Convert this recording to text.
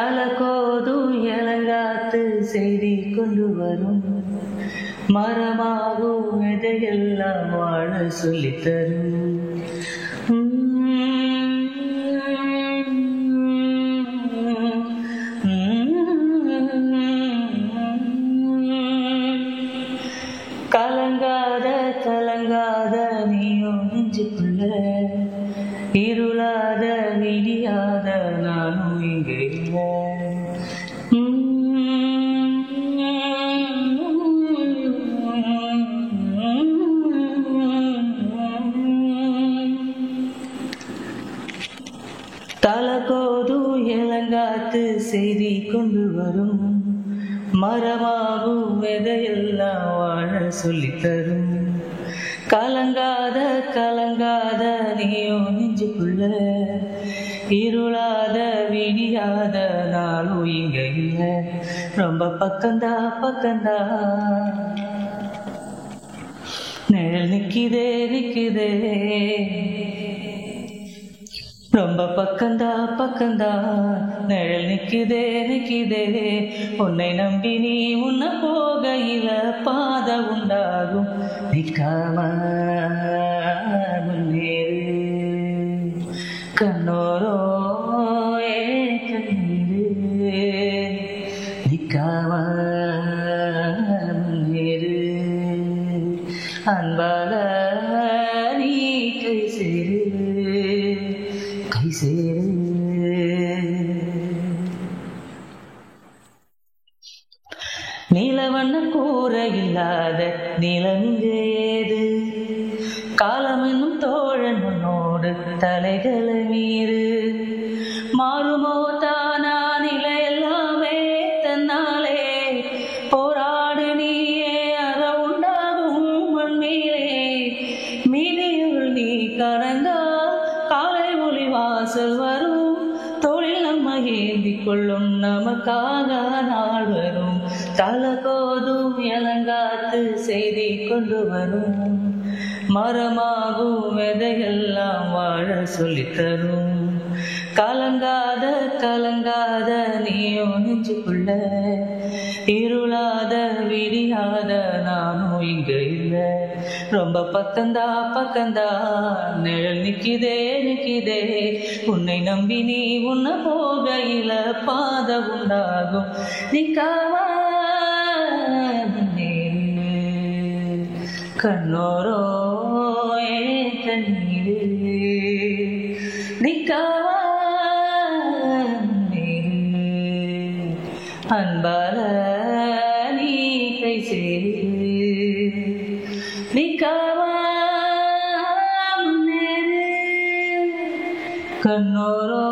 தலகோதும் இளங்காத்து செய்தி கொண்டு வரும் மரமாகும் விதையெல்லாம் வாழ சொல்லித்தரும் கலங்காத கலங்காத நீயும் நெஞ்சுக்குள்ள இருளாத விடியாத நானும் இங்கே இல்லை. தலகோதும் இளங்காத்து செய்தி கொண்டு வரும் மரமாகும் விதையெல்லாம் வாழ சொல்லித்தரும் கலங்காத கலங்காத நீயும் நெஞ்சுக்குள்ள இருளாத விடியாத நாளும் இங்க இல்ல. ரொம்ப பக்கந்தா பக்கந்தா நிழல் நிக்குதே நிக்குதே ரொம்ப பக்கந்தா பக்கந்தா நிழல் நிக்குதே நிக்குதே உன்னை நம்பி நீ உன்ன போகையில பாத உண்டாகும் நிக்காம முன்னேறு கண்ணோரோ கண்ணீரு நிக்காம முன்னேறு அன்பால நீ கை சேரு நீலவண்ண கூற இல்லாத நிலமிங்கே ஏது காலம் என்னும் தோழன் உன்னோடு தலைகளை மீறு மாறுமோ தானா நிலை எல்லாமே தன்னாலே போராடு நீயே அற உண்டாகும் மண்மீரே மீதியுள் நீ கடந்தா வாசல் வரும் தொழில் நம்ம ஏந்தி கொள்ளும் நமக்காக நாள் வரும் தலகோதும் இளங்காத்து செய்தி கொண்டு வரும் மரமாகும் விதையெல்லாம் வாழ சொல்லித்தரும் கலங்காத கலங்காத நீயும் நெஞ்சுக்குள்ள இருளாத விடியாத நானும் இங்க இல்லை. ரொம்ப பக்கந்தா பக்கந்தா நிழல் நிக்குதே நிக்குதே உன்னை நம்பி நீ உன்ன போகையில பாத உண்டாகும் நிக்காவா கண்ணோரோ கண்ணீரு நிக்காவா அன்பால நீ கை சேரு நிக்காவா முன்னேறு கண்ணோரோ